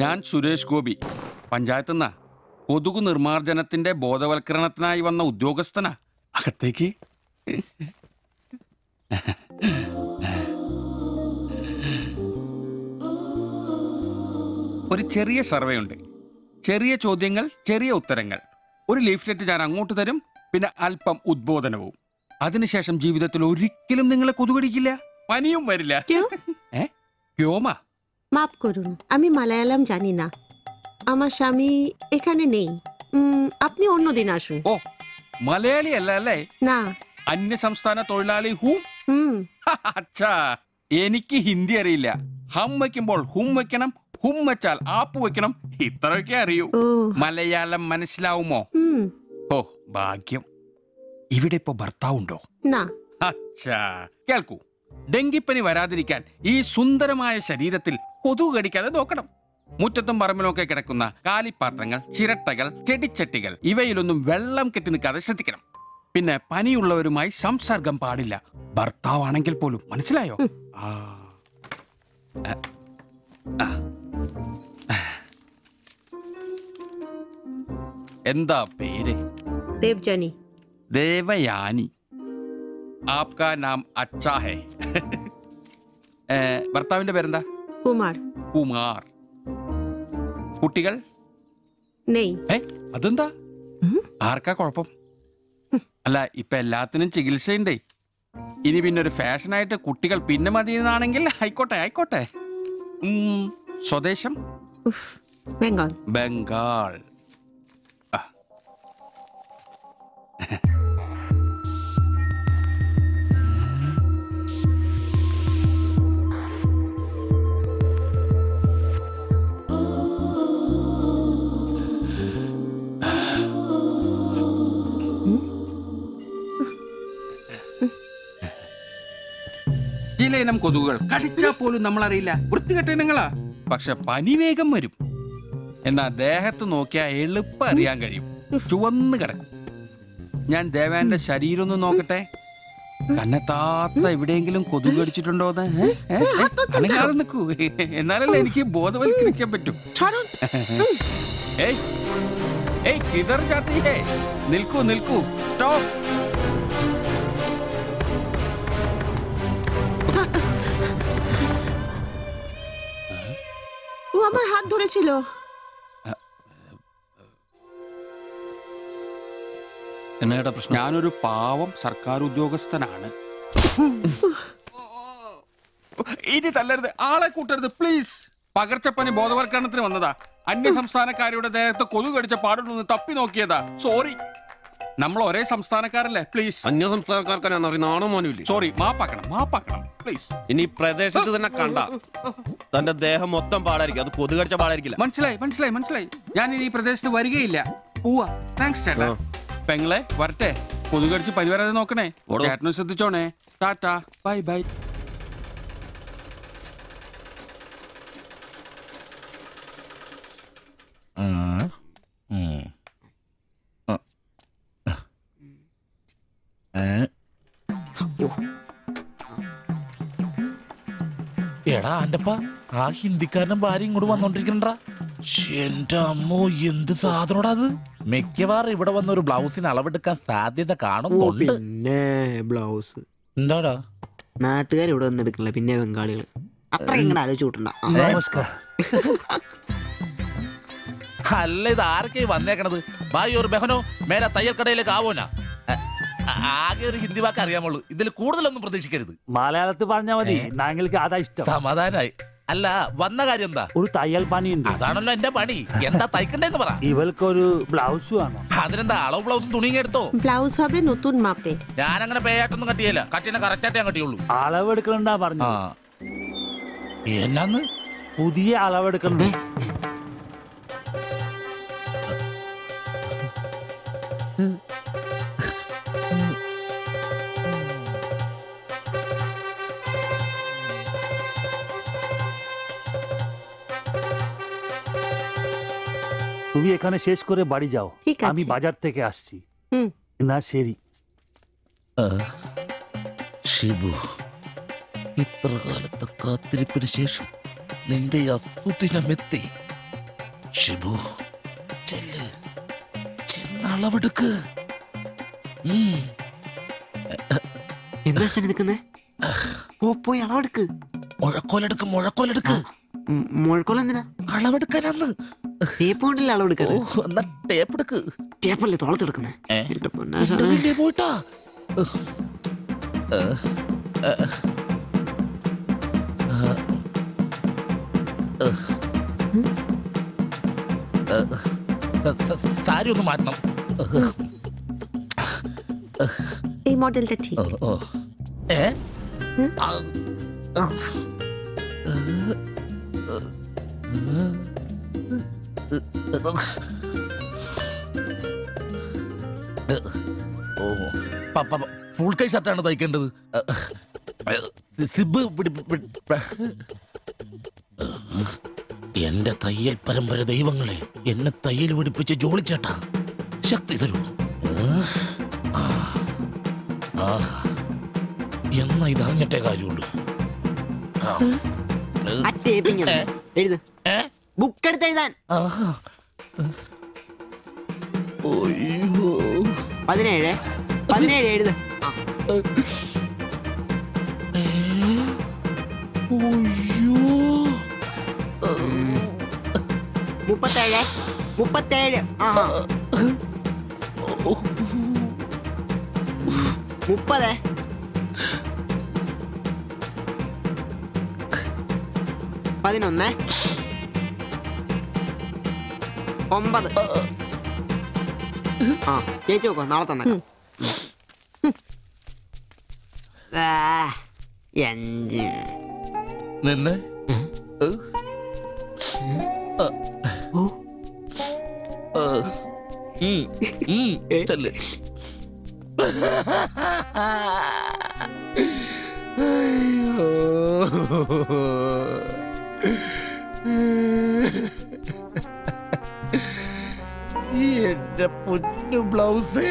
ഞാൻ സുരേഷ് ഗോപി, പഞ്ചായത്തുനിന്നാ. കൊതുകു നിർമ്മാർജ്ജനത്തിന്റെ ബോധവൽക്കരണത്തിനായി വന്ന ഉദ്യോഗസ്ഥനാ. അകത്തേക്ക്. ഒരു ചെറിയ സർവേ ഉണ്ട്. ചെറിയ ചോദ്യങ്ങൾ, ചെറിയ ഉത്തരങ്ങൾ. ഒരു ലീഫ്ലെറ്റ് ഞാൻ അങ്ങോട്ട് തരും, പിന്നെ അല്പം ഉദ്ബോധനവും. അതിനുശേഷം ജീവിതത്തിൽ ഒരിക്കലും നിങ്ങളെ കൊതുകടിക്കില്ല, പനിയും വരില്ല. ക്യോമാ? মাফ করুন, আমি মালায়ালাম জানি না। আমার স্বামী এখানে নেই। আপনি অন্যদিন আসুন। ഓ, മലയാളി അല്ല അല്ലേ? না। അന്യ സംസ്ഥാന തൊഴിലാളി ഹൂം? അച്ഛാ, എനിക്ക് ഹിന്ദി അറിയില്ല. ഹം വയ്ക്കുമ്പോൾ ഹും വെക്കണം, ഹും വെച്ചാൽ ആപ്പ് വെക്കണം, ഇത്രയൊക്കെ അറിയൂ. മലയാളം മനസ്സിലാവുമോ? ഓ ഭാഗ്യം. ഇവിടെ ഇപ്പൊ ഭർത്താവുണ്ടോ? അച്ഛാ കേൾക്കൂ, ഡെങ്കിപ്പനി വരാതിരിക്കാൻ ഈ സുന്ദരമായ ശരീരത്തിൽ കൊതുക് കടിക്കാതെ നോക്കണം. മുറ്റത്തും പറമ്പിലൊക്കെ കിടക്കുന്ന കാലിപ്പാത്രങ്ങൾ, ചിരട്ടകൾ, ചെടിച്ചട്ടികൾ ഇവയിലൊന്നും വെള്ളം കെട്ടി നിൽക്കാതെ ശ്രദ്ധിക്കണം. പിന്നെ പനിയുള്ളവരുമായി സംസർഗം പാടില്ല, ഭർത്താവാണെങ്കിൽ പോലും. മനസ്സിലായോ? എന്താ പേര്? ദേവ്ജാനി. ദേവയാനി. ആപ്കാ നാം അച്ഛാ ഹേ. ഭർത്താവിന്റെ പേരെന്താ? കുമാർ. കുമാർ. കുട്ടികൾ? അതെന്താ? ആർക്കാ കുഴപ്പം? അല്ല, ഇപ്പൊ എല്ലാത്തിനും ചികിത്സയുണ്ടേ. ഇനി പിന്നെ ഒരു ഫാഷനായിട്ട് കുട്ടികൾ പിന്നെ മതിയെന്നാണെങ്കിൽ ആയിക്കോട്ടെ ആയിക്കോട്ടെ. സ്വദേശം? ബംഗാൾ. ബംഗാൾ. ചില ഇനം കൊതുകുകൾ കടിച്ചാൽ പോലും നമ്മളറിയില്ല, വൃത്തികെട്ട ഇനങ്ങളാ. പക്ഷെ പനി വേഗം വരും. എന്നാ ദേഹത്ത് നോക്കിയാൽ എളുപ്പം അറിയാൻ കഴിയും, ചുവന്ന് കിടക്കും. ഞാൻ ദേവാന്റെ ശരീരം ഒന്ന് നോക്കട്ടെ. കന്നെത്താത്ത എവിടെയെങ്കിലും കൊതുക് കടിച്ചിട്ടുണ്ടോന്ന്? നിൽക്കൂ, എന്നാലല്ലേ എനിക്ക് ബോധവൽക്കരിക്കാൻ പറ്റും. നിൽക്കൂ നിൽക്കൂ, സ്റ്റോപ്പ്. আমার হাত ধরেছিল। ഞാനൊരു പാവം സർക്കാർ ഉദ്യോഗസ്ഥനാണ്. ഇനി തല്ലരുത്, ആളെ കൂട്ടരുത് പ്ലീസ്. പകർച്ചപ്പനി ബോധവൽക്കരണത്തിന് വന്നതാ. അന്യ സംസ്ഥാനക്കാരുടെ ദേഹത്ത് കൊതുക് കടിച്ച പാടുണ്ടെന്ന് തപ്പി നോക്കിയതാ. സോറി. നമ്മൾ ഒരേ സംസ്ഥാനക്കാരല്ലേ, പ്ലീസ്. അന്യ സംസ്ഥാനക്കാർക്കാണ്. സോറി, മാപ്പാക്കണം മാപ്പാക്കണം പ്ലീസ്. ഇനി പ്രദേശത്ത് തന്നെ കണ്ട തന്റെ ദേഹം മൊത്തം പാടായിരിക്കും, അത് കൊതുക് കടിച്ച പാടായിരിക്കില്ല. മനസ്സിലായി മനസ്സിലായി മനസ്സിലായി. ഞാൻ ഇനി ഈ പ്രദേശത്ത് വരികയില്ല. പോവാ. താങ്ക്സ് ചേട്ടാ. പെങ്ങളെ വരട്ടെ. കൊതുക് കടിച്ച് പനി വരാതെ നോക്കണേ. ചേട്ടനും ശ്രദ്ധിച്ചോണേ. Tata, bye bye. എടാ അന്റപ്പ, ആ ഹിന്ദിക്കാരനും ഭാര്യ ഇങ്ങോട്ട് വന്നോണ്ടിരിക്കണ്ടാ. എന്റെ അമ്മോ, എന്ത് സാധനോടാ അത്. മിക്കവാറും ഇവിടെ വന്ന ഒരു ബ്ലൗസിന് അളവെടുക്കാൻ സാധ്യത കാണുന്നുണ്ട്. പിന്നെ ബ്ലൗസ് എന്താടാ നാട്ടുകാർ ഇവിടെ വന്ന് എടുക്കണില്ല, പിന്നെ ബംഗാളികൾ. അത്ര ഇങ്ങനെ ആലോചിച്ച് കൂട്ടണ്ട. അല്ല, ഇത് ആരൊക്കെ വന്നേക്കണത്? ഭായ് ഒരു ബഹനോ മേലെ തയ്യൽ കടയിലേക്ക് ആവോനാ. ആകെ ഒരു ഹിന്ദി വാക്ക് അറിയാമുള്ളൂ, ഇതിൽ കൂടുതലൊന്നും പ്രതീക്ഷിക്കരുത്. മലയാളത്തിൽ പറഞ്ഞാൽ മതി, ഞങ്ങൾക്ക് അതാ ഇഷ്ടം. സമാധാനായി. അല്ല, വന്ന കാര്യം എന്താ? ഒരു തയ്യൽ പണിയുണ്ട്. അതാണല്ലോ എന്റെ പണി. എന്താ തയ്ക്കണ്ടേന്ന് പറ. ഇവൾക്കൊരു ബ്ലൗസ് വേണം. അതിനെന്താ അളവ് ബ്ലൗസും തുണിയും എടുത്തോ? ബ്ലൗസ് হবে নতুন মাপে। ഞാൻ അങ്ങനെ പേയായിട്ടൊന്നും കട്ടിയല്ല, കട്ടിനെ കറക്റ്റ് ആയിട്ട് ഞാൻ കട്ടിയുള്ളൂ. അളവെടുക്കണ്ടാ പറഞ്ഞു. എന്നാന്ന്? പുതിയ അളവെടുക്കണം. তুমি এখানে শেষ করে বাড়ি যাও, আমি বাজার থেকে আসছি। না ശരി. ഷിബു, ഇത്ര കാലത്തെ കാത്തിരിപ്പിന് ശേഷം നിന്റെ അസുദിനമെത്തി. ഷിബു ചെല്ല്, ചെന്നളവെടുക്ക്. എന്താ നിൽക്കുന്നേ? പോയി അളവെടുക്ക്. മുഴക്കോലെടുക്ക്, മുഴക്കോലെടുക്ക്. മുഴക്കോൽ എന്തിനാ? അളവെടുക്കാനാന്ന്. ടേപ്പ് കൊണ്ടല്ലേ അളവെടുക്കാറ്? എന്നാ ടേപ്പ് എടുക്ക്. ടേപ്പല്ലേ തോളത്തെടുക്കുന്നേ? പോയിട്ടാ സാരി ഒന്ന് മാറ്റണം. এই মডেলটা ঠিক। ഫുൾ കൈ ഷർട്ടാണ് തയ്ക്കേണ്ടത്. സിബ് എന്റെ തയ്യൽ പരമ്പര ദൈവങ്ങളെ, എന്നെ തയ്യൽ പിടിപ്പിച്ച് ജോളിച്ചേട്ടാ ശക്തി തരൂ. എന്നാ ഇതറിഞ്ഞിട്ടേ കാര്യമുള്ളൂ. ബുക്ക് എടുത്ത് എഴുതാൻ 17 എഴുത്. 37 37. 30. 11. 9. ചേച്ചി നോക്കോ, നാളെ തന്നെ. 5. നിന്ന് ചെല്ല്. എന്റെ പൊന്നു ബ്ലൗസ്.